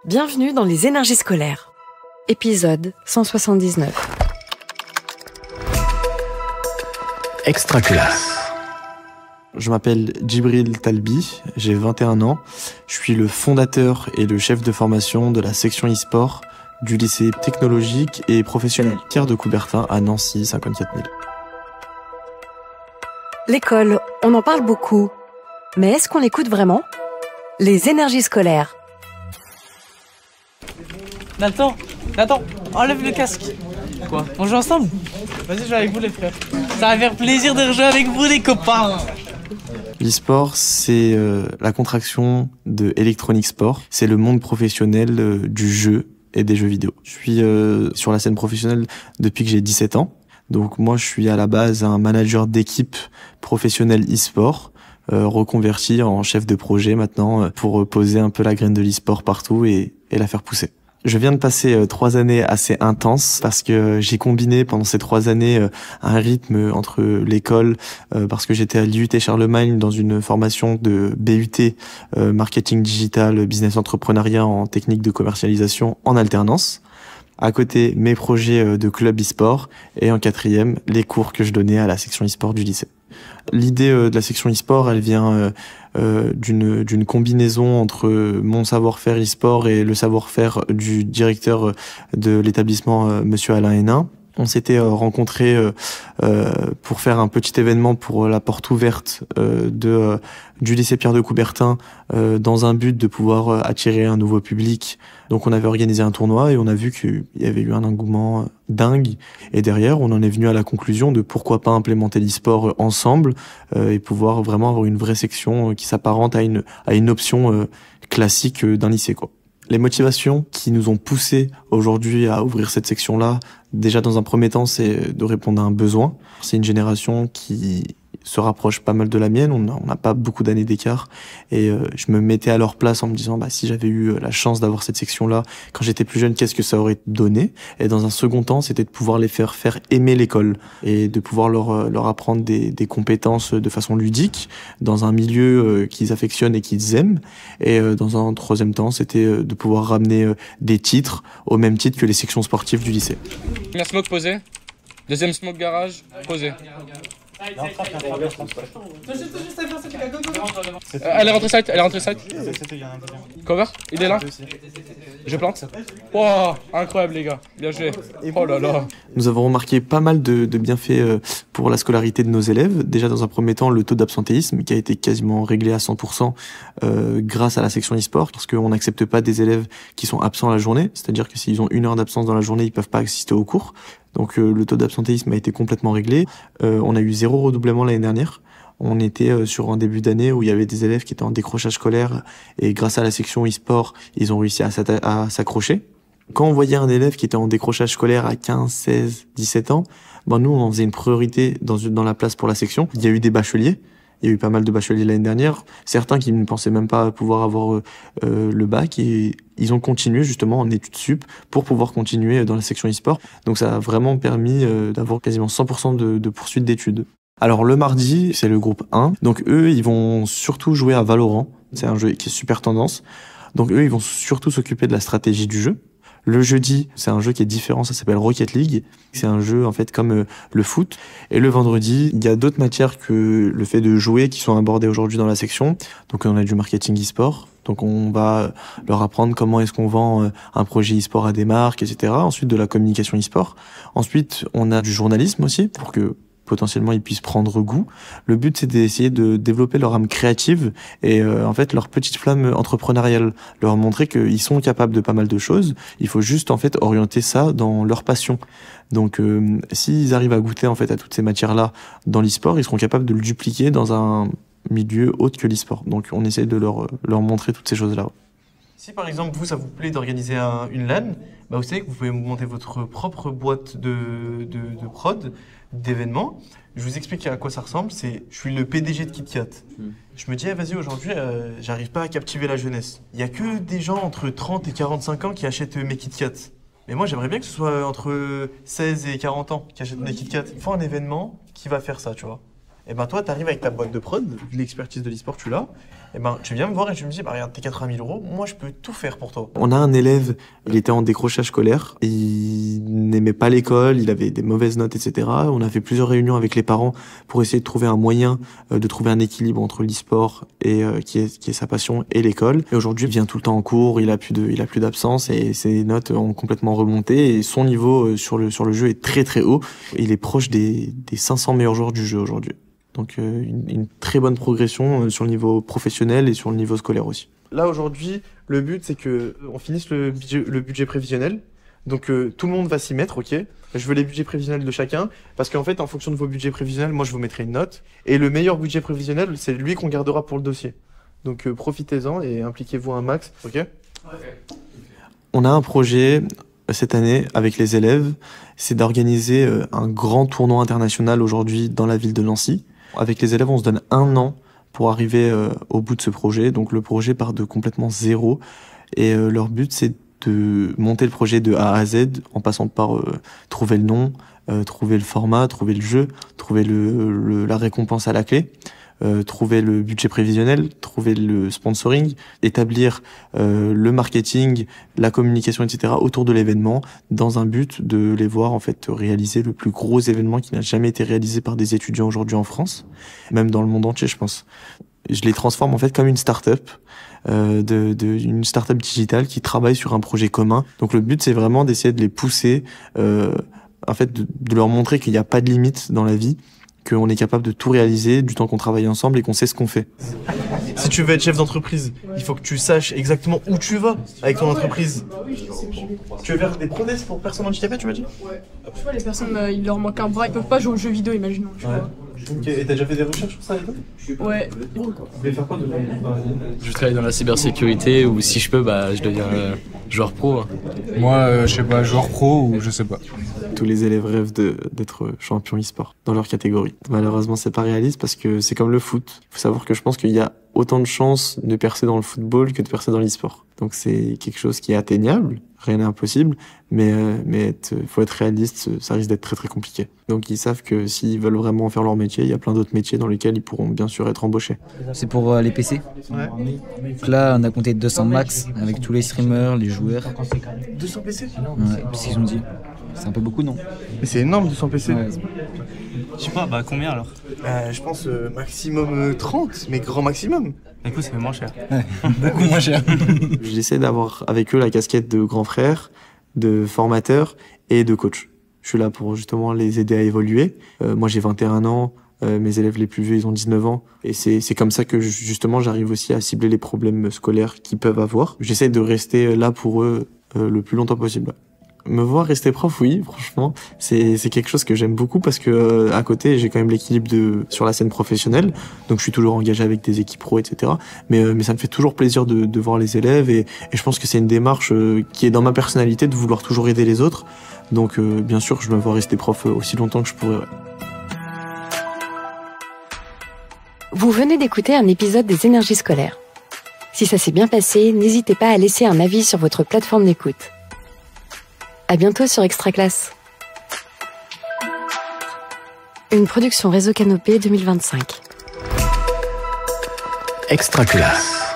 Bienvenue dans les énergies scolaires. Épisode 179. Extraclasse. Je m'appelle Djibril Talbi, j'ai 21 ans. Je suis le fondateur et le chef de formation de la section e-sport du lycée technologique et professionnel Pierre de Coubertin à Nancy, 54 000. L'école, on en parle beaucoup. Mais est-ce qu'on l'écoute vraiment? Les énergies scolaires. Nathan, enlève le casque. Quoi? On joue ensemble? Vas-y, je joue avec vous les frères. Ça va faire plaisir de rejouer avec vous les copains. L'e-sport, c'est la contraction de Electronic Sport. C'est le monde professionnel du jeu et des jeux vidéo. Je suis sur la scène professionnelle depuis que j'ai 17 ans. Donc moi, je suis à la base un manager d'équipe professionnelle e-sport, reconverti en chef de projet maintenant pour poser un peu la graine de l'e-sport partout et la faire pousser. Je viens de passer 3 années assez intenses parce que j'ai combiné pendant ces 3 années un rythme entre l'école, parce que j'étais à l'IUT Charlemagne dans une formation de BUT, marketing digital, business entrepreneuriat en technique de commercialisation en alternance. À côté, mes projets de club e-sport et en 4e, les cours que je donnais à la section e-sport du lycée. L'idée de la section e-sport, elle vient d'une combinaison entre mon savoir-faire e-sport et le savoir-faire du directeur de l'établissement, Monsieur Alain Hénin. On s'était rencontrés pour faire un petit événement pour la porte ouverte du lycée Pierre de Coubertin dans un but de pouvoir attirer un nouveau public. Donc on avait organisé un tournoi et on a vu qu'il y avait eu un engouement dingue. Et derrière, on en est venu à la conclusion de pourquoi pas implémenter l'e-sport ensemble et pouvoir vraiment avoir une vraie section qui s'apparente à une option classique d'un lycée, quoi. Les motivations qui nous ont poussés aujourd'hui à ouvrir cette section-là, déjà dans un premier temps, c'est de répondre à un besoin. C'est une génération qui se rapproche pas mal de la mienne, on n'a pas beaucoup d'années d'écart, et je me mettais à leur place en me disant si j'avais eu la chance d'avoir cette section-là quand j'étais plus jeune, qu'est-ce que ça aurait donné? Et dans un second temps, c'était de pouvoir les faire aimer l'école et de pouvoir leur apprendre des compétences de façon ludique dans un milieu qu'ils affectionnent et qu'ils aiment. Et dans un troisième temps, c'était de pouvoir ramener des titres au même titre que les sections sportives du lycée. Première smoke posée, deuxième smoke garage posée. Elle est rentrée side, Cover, il est là. Je plante. Wow, incroyable les gars, bien joué. Oh là là. Nous avons remarqué pas mal de bienfaits pour la scolarité de nos élèves. Déjà dans un premier temps, le taux d'absentéisme qui a été quasiment réglé à 100% grâce à la section e-sport, parce qu'on n'accepte pas des élèves qui sont absents la journée, c'est-à-dire que s'ils ont 1 heure d'absence dans la journée, ils peuvent pas assister aux cours. Donc le taux d'absentéisme a été complètement réglé. On a eu 0 redoublement l'année dernière. On était sur un début d'année où il y avait des élèves qui étaient en décrochage scolaire et grâce à la section e-sport, ils ont réussi à s'accrocher. Quand on voyait un élève qui était en décrochage scolaire à 15, 16, 17 ans, nous on en faisait une priorité dans la place pour la section. Il y a eu des bacheliers. Il y a eu pas mal de bacheliers l'année dernière, certains qui ne pensaient même pas pouvoir avoir le bac, et ils ont continué justement en études sup pour pouvoir continuer dans la section e-sport. Donc ça a vraiment permis d'avoir quasiment 100% de poursuite d'études. Alors le mardi, c'est le groupe 1. Donc eux, ils vont surtout jouer à Valorant. C'est un jeu qui est super tendance. Donc eux, ils vont surtout s'occuper de la stratégie du jeu. Le jeudi, c'est un jeu qui est différent, ça s'appelle Rocket League. C'est un jeu en fait comme le foot. Et le vendredi, il y a d'autres matières que le fait de jouer qui sont abordées aujourd'hui dans la section. Donc on a du marketing e-sport. Donc on va leur apprendre comment est-ce qu'on vend un projet e-sport à des marques, etc. Ensuite de la communication e-sport. Ensuite, on a du journalisme aussi pour que potentiellement ils puissent prendre goût. Le but, c'est d'essayer de développer leur âme créative et en fait leur petite flamme entrepreneuriale, leur montrer qu'ils sont capables de pas mal de choses. Il faut juste en fait orienter ça dans leur passion. Donc s'ils arrivent à goûter en fait à toutes ces matières-là dans l'e-sport, ils seront capables de le dupliquer dans un milieu autre que l'e-sport. Donc on essaie de leur montrer toutes ces choses-là. Si par exemple ça vous plaît d'organiser une LAN, vous savez que vous pouvez monter votre propre boîte de prod, d'événements. Je vous explique à quoi ça ressemble. Je suis le PDG de KitKat. Je me dis, vas-y, aujourd'hui, j'arrive pas à captiver la jeunesse. Il y a que des gens entre 30 et 45 ans qui achètent mes KitKat. Mais moi, j'aimerais bien que ce soit entre 16 et 40 ans qui achètent mes KitKat. Il faut un événement qui va faire ça, tu vois. Et ben toi, tu arrives avec ta boîte de prod, l'expertise de l'e-sport, tu l'as. Et ben tu viens me voir et tu me dis, bah regarde, tes 80 000 €, moi je peux tout faire pour toi. On a un élève, il était en décrochage scolaire, il n'aimait pas l'école, il avait des mauvaises notes, etc. On a fait plusieurs réunions avec les parents pour essayer de trouver un moyen de trouver un équilibre entre l'e-sport et qui est sa passion et l'école. Et aujourd'hui, il vient tout le temps en cours, il a plus d'absence et ses notes ont complètement remonté et son niveau sur le jeu est très très haut. Il est proche des 500 meilleurs joueurs du jeu aujourd'hui. Donc une très bonne progression sur le niveau professionnel et sur le niveau scolaire aussi. Là aujourd'hui, le but c'est que on finisse le budget prévisionnel. Donc tout le monde va s'y mettre, ok. Je veux les budgets prévisionnels de chacun parce qu'en fait en fonction de vos budgets prévisionnels, moi je vous mettrai une note et le meilleur budget prévisionnel c'est lui qu'on gardera pour le dossier. Donc profitez-en et impliquez-vous un max, ok. Ouais. On a un projet cette année avec les élèves, c'est d'organiser un grand tournoi international aujourd'hui dans la ville de Nancy. Avec les élèves, on se donne 1 an pour arriver au bout de ce projet. Donc le projet part de complètement zéro et leur but c'est de monter le projet de A à Z en passant par trouver le nom, trouver le format, trouver le jeu, trouver la récompense à la clé, trouver le budget prévisionnel, trouver le sponsoring, établir le marketing, la communication, etc. autour de l'événement dans un but de les voir en fait réaliser le plus gros événement qui n'a jamais été réalisé par des étudiants aujourd'hui en France, même dans le monde entier je pense. Je les transforme en fait comme une start-up, une start-up digitale qui travaille sur un projet commun. Donc le but c'est vraiment d'essayer de les pousser, en fait de leur montrer qu'il n'y a pas de limite dans la vie, qu'on est capable de tout réaliser du temps qu'on travaille ensemble et qu'on sait ce qu'on fait. Si tu veux être chef d'entreprise, il faut que tu saches exactement où tu vas avec ton entreprise. Tu veux faire des prothèses pour personnes handicapées, tu m'as dit? Ouais. Tu vois, les personnes, il leur manque un bras, ils peuvent pas jouer aux jeux vidéo, imaginons. Tu vois. Ok, et t'as déjà fait des recherches sur ça et tout? Ouais. Vous voulez faire quoi de Je travaille dans la cybersécurité ou si je peux, je deviens joueur pro. Moi, je sais pas, joueur pro ou je sais pas. Tous les élèves rêvent d'être champions e-sport dans leur catégorie. Malheureusement, c'est pas réaliste parce que c'est comme le foot. Il faut savoir que je pense qu'il y a autant de chances de percer dans le football que de percer dans l'e-sport. Donc c'est quelque chose qui est atteignable, rien n'est impossible, mais faut être réaliste, ça risque d'être très très compliqué. Donc ils savent que s'ils veulent vraiment faire leur métier, il y a plein d'autres métiers dans lesquels ils pourront bien sûr être embauchés. C'est pour les PC. Ouais. Donc là, on a compté 200 max avec tous les streamers, les joueurs. 200 PC? Ouais, c'est ce qu'ils ont dit. C'est un peu beaucoup, non? Mais c'est énorme, 200 PC. Ouais. Je sais pas, combien alors? Je pense maximum 30, mais grand maximum. Du coup, ça fait moins cher. Ouais, beaucoup moins cher. J'essaie d'avoir avec eux la casquette de grand frère, de formateur et de coach. Je suis là pour justement les aider à évoluer. Moi, j'ai 21 ans. Mes élèves les plus vieux, ils ont 19 ans. Et c'est comme ça que justement j'arrive aussi à cibler les problèmes scolaires qu'ils peuvent avoir. J'essaie de rester là pour eux le plus longtemps possible. Me voir rester prof, oui, franchement, c'est quelque chose que j'aime beaucoup parce que à côté j'ai quand même l'équilibre sur la scène professionnelle, donc je suis toujours engagé avec des équipes pro, etc. Mais ça me fait toujours plaisir de voir les élèves et je pense que c'est une démarche qui est dans ma personnalité de vouloir toujours aider les autres. Donc bien sûr, je me vois rester prof aussi longtemps que je pourrais. Ouais. Vous venez d'écouter un épisode des Énergies scolaires. Si ça s'est bien passé, n'hésitez pas à laisser un avis sur votre plateforme d'écoute. À bientôt sur Extra Classe. Une production Réseau Canopé 2025. Extra Classe.